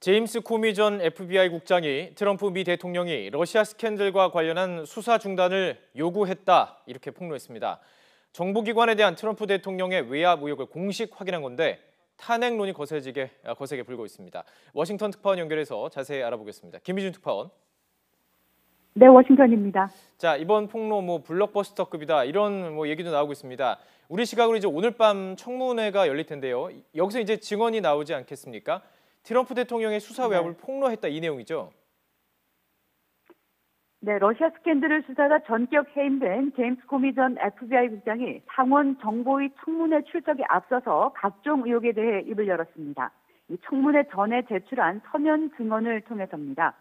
제임스 코미 전 FBI 국장이 트럼프 미 대통령이 러시아 스캔들과 관련한 수사 중단을 요구했다 이렇게 폭로했습니다. 정보기관에 대한 트럼프 대통령의 외압 의혹을 공식 확인한 건데 탄핵론이 거세게 불고 있습니다. 워싱턴 특파원 연결해서 자세히 알아보겠습니다. 김희준 특파원. 네, 워싱턴입니다. 자, 이번 폭로 블록버스터급이다 이런 얘기도 나오고 있습니다. 우리 시각으로 이제 오늘 밤 청문회가 열릴 텐데요. 여기서 이제 증언이 나오지 않겠습니까? 트럼프 대통령의 수사 외압을 폭로했다 이 내용이죠. 네, 러시아 스캔들을 수사가 전격 해임된 제임스 코미 전 FBI 국장이 상원 정보위 청문회 출석에 앞서서 각종 의혹에 대해 입을 열었습니다. 이 청문회 전에 제출한 서면 증언을 통해서입니다.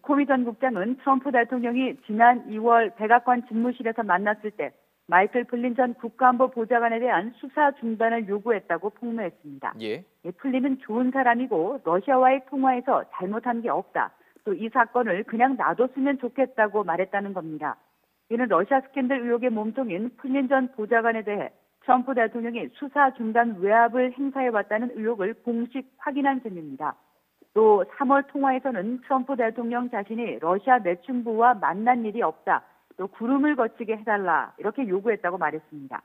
코미 전 국장은 트럼프 대통령이 지난 2월 백악관 집무실에서 만났을 때 마이클 플린 전 국가안보 보좌관에 대한 수사 중단을 요구했다고 폭로했습니다. 예. 플린은 좋은 사람이고 러시아와의 통화에서 잘못한 게 없다. 또 이 사건을 그냥 놔뒀으면 좋겠다고 말했다는 겁니다. 이는 러시아 스캔들 의혹의 몸통인 플린 전 보좌관에 대해 트럼프 대통령이 수사 중단 외압을 행사해왔다는 의혹을 공식 확인한 셈입니다. 또 3월 통화에서는 트럼프 대통령 자신이 러시아 매춘부와 만난 일이 없다. 또 구름을 거치게 해달라 이렇게 요구했다고 말했습니다.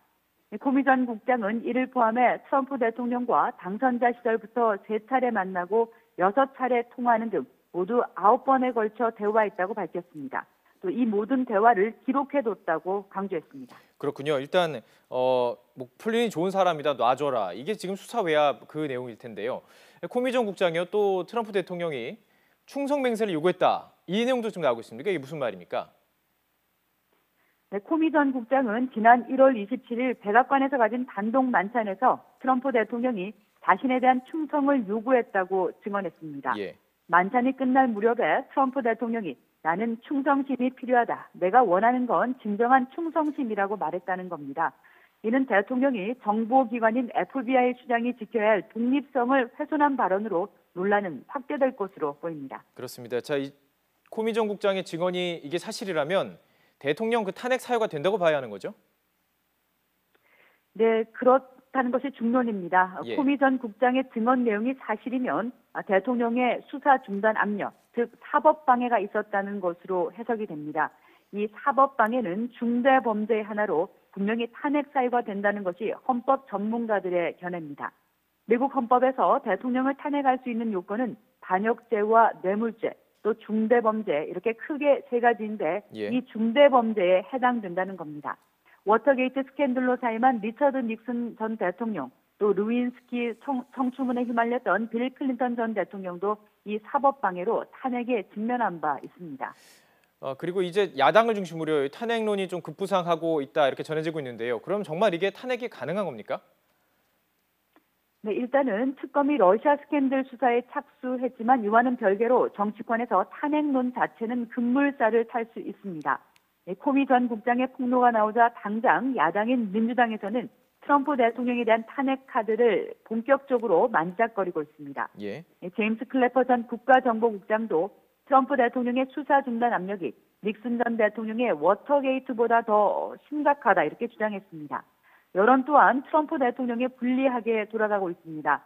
코미 전 국장은 이를 포함해 트럼프 대통령과 당선자 시절부터 3차례 만나고 6차례 통화하는 등 모두 9번에 걸쳐 대화했다고 밝혔습니다. 또 이 모든 대화를 기록해뒀다고 강조했습니다. 그렇군요. 일단 플린이 좋은 사람이다 놔줘라. 이게 지금 수사 외압 그 내용일 텐데요. 코미 전 국장이요. 또 트럼프 대통령이 충성 맹세를 요구했다. 이 내용도 좀 나오고 있습니다. 이게 무슨 말입니까? 네, 코미 전 국장은 지난 1월 27일 백악관에서 가진 단독 만찬에서 트럼프 대통령이 자신에 대한 충성을 요구했다고 증언했습니다. 예. 만찬이 끝날 무렵에 트럼프 대통령이 나는 충성심이 필요하다. 내가 원하는 건 진정한 충성심이라고 말했다는 겁니다. 이는 대통령이 정보기관인 FBI 수장이 지켜야 할 독립성을 훼손한 발언으로 논란은 확대될 것으로 보입니다. 그렇습니다. 자, 이 코미 전 국장의 증언이 이게 사실이라면 대통령 그 탄핵 사유가 된다고 봐야 하는 거죠? 네, 그렇다는 것이 중론입니다. 예. 코미 전 국장의 증언 내용이 사실이면 대통령의 수사 중단 압력, 즉 사법방해가 있었다는 것으로 해석이 됩니다. 이 사법방해는 중대범죄의 하나로 분명히 탄핵 사유가 된다는 것이 헌법 전문가들의 견해입니다. 미국 헌법에서 대통령을 탄핵할 수 있는 요건은 반역죄와 뇌물죄, 또 중대범죄 이렇게 크게 3가지인데 예. 이 중대범죄에 해당된다는 겁니다. 워터게이트 스캔들로 사임한 리처드 닉슨 전 대통령, 또 루인스키 성추문에 휘말렸던 빌 클린턴 전 대통령도 이 사법방해로 탄핵에 직면한 바 있습니다. 그리고 이제 야당을 중심으로 탄핵론이 좀 급부상하고 있다 이렇게 전해지고 있는데요. 그럼 정말 이게 탄핵이 가능한 겁니까? 네, 일단은 특검이 러시아 스캔들 수사에 착수했지만 이와는 별개로 정치권에서 탄핵론 자체는 급물살을 탈 수 있습니다. 코미 전 국장의 폭로가 나오자 당장 야당인 민주당에서는 트럼프 대통령에 대한 탄핵 카드를 본격적으로 만작거리고 있습니다. 예. 제임스 클래퍼 전 국가정보국장도 트럼프 대통령의 수사 중단 압력이 닉슨 전 대통령의 워터게이트보다 더 심각하다 이렇게 주장했습니다. 여론 또한 트럼프 대통령에 불리하게 돌아가고 있습니다.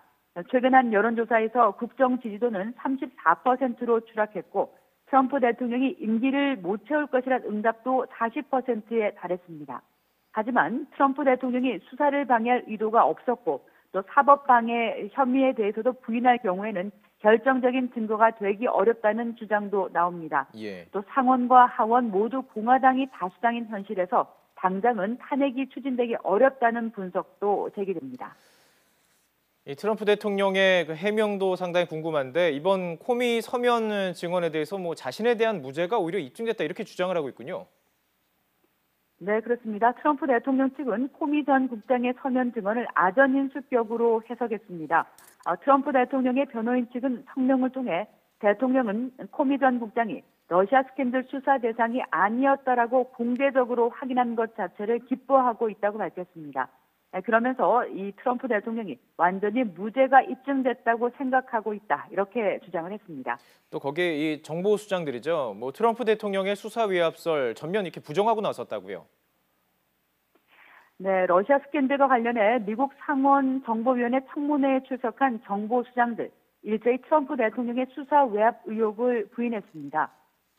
최근 한 여론조사에서 국정 지지도는 34%로 추락했고 트럼프 대통령이 임기를 못 채울 것이란 응답도 40%에 달했습니다. 하지만 트럼프 대통령이 수사를 방해할 의도가 없었고 또 사법방해 혐의에 대해서도 부인할 경우에는 결정적인 증거가 되기 어렵다는 주장도 나옵니다. 예. 또 상원과 하원 모두 공화당이 다수당인 현실에서 당장은 탄핵이 추진되기 어렵다는 분석도 제기됩니다. 이 트럼프 대통령의 그 해명도 상당히 궁금한데 이번 코미 서면 증언에 대해서 자신에 대한 무죄가 오히려 입증됐다 이렇게 주장을 하고 있군요. 네, 그렇습니다. 트럼프 대통령 측은 코미 전 국장의 서면 증언을 아전인수격으로 해석했습니다. 트럼프 대통령의 변호인 측은 성명을 통해 대통령은 코미 전 국장이 러시아 스캔들 수사 대상이 아니었다라고 공개적으로 확인한 것 자체를 기뻐하고 있다고 밝혔습니다. 그러면서 이 트럼프 대통령이 완전히 무죄가 입증됐다고 생각하고 있다 이렇게 주장을 했습니다. 또 거기에 이 정보 수장들이죠. 트럼프 대통령의 수사 위압설 전면 이렇게 부정하고 나섰다고요. 네, 러시아 스캔들과 관련해 미국 상원 정보위원회 청문회에 출석한 정보 수장들 일제히 트럼프 대통령의 수사 외압 의혹을 부인했습니다.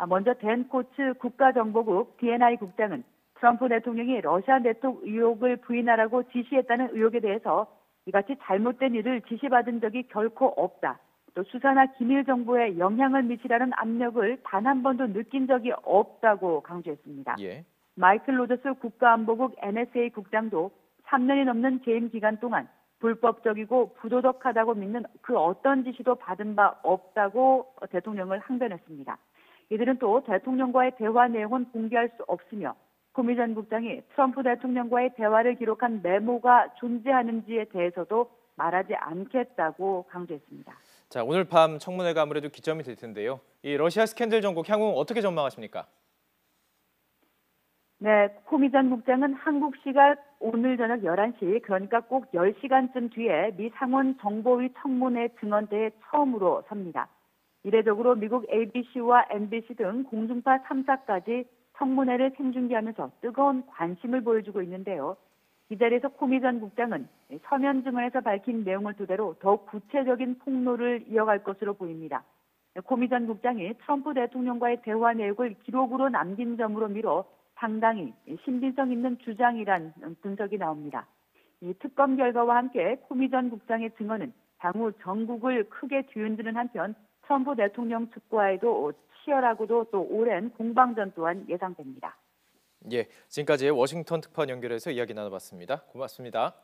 먼저 댄 코츠 국가정보국 DNI 국장은 트럼프 대통령이 러시아 내통 의혹을 부인하라고 지시했다는 의혹에 대해서 이같이 잘못된 일을 지시받은 적이 결코 없다. 또 수사나 기밀 정보에 영향을 미치라는 압력을 단 한 번도 느낀 적이 없다고 강조했습니다. 예. 마이클 로저스 국가안보국 NSA 국장도 3년이 넘는 재임 기간 동안 불법적이고 부도덕하다고 믿는 그 어떤 지시도 받은 바 없다고 대통령을 항변했습니다. 이들은 또 대통령과의 대화 내용은 공개할 수 없으며 코미 전 국장이 트럼프 대통령과의 대화를 기록한 메모가 존재하는지에 대해서도 말하지 않겠다고 강조했습니다. 자, 오늘 밤 청문회가 아무래도 기점이 될 텐데요. 이 러시아 스캔들 전국 향후 어떻게 전망하십니까? 네, 코미 전 국장은 한국 시각 오늘 저녁 11시, 그러니까 꼭 10시간쯤 뒤에 미 상원 정보위 청문회 증언대에 처음으로 섭니다. 이례적으로 미국 ABC와 MBC 등 공중파 3사까지 청문회를 생중계하면서 뜨거운 관심을 보여주고 있는데요. 이 자리에서 코미 전 국장은 서면 증언에서 밝힌 내용을 토대로 더욱 구체적인 폭로를 이어갈 것으로 보입니다. 코미 전 국장이 트럼프 대통령과의 대화 내용을 기록으로 남긴 점으로 미뤄 상당히 신빙성 있는 주장이란 분석이 나옵니다. 이 특검 결과와 함께 코미 전 국장의 증언은 향후 전국을 크게 뒤흔드는 한편 트럼프 대통령 측과에도 치열하고도 또 오랜 공방전 또한 예상됩니다. 예, 지금까지 워싱턴 특파원 연결해서 이야기 나눠봤습니다. 고맙습니다.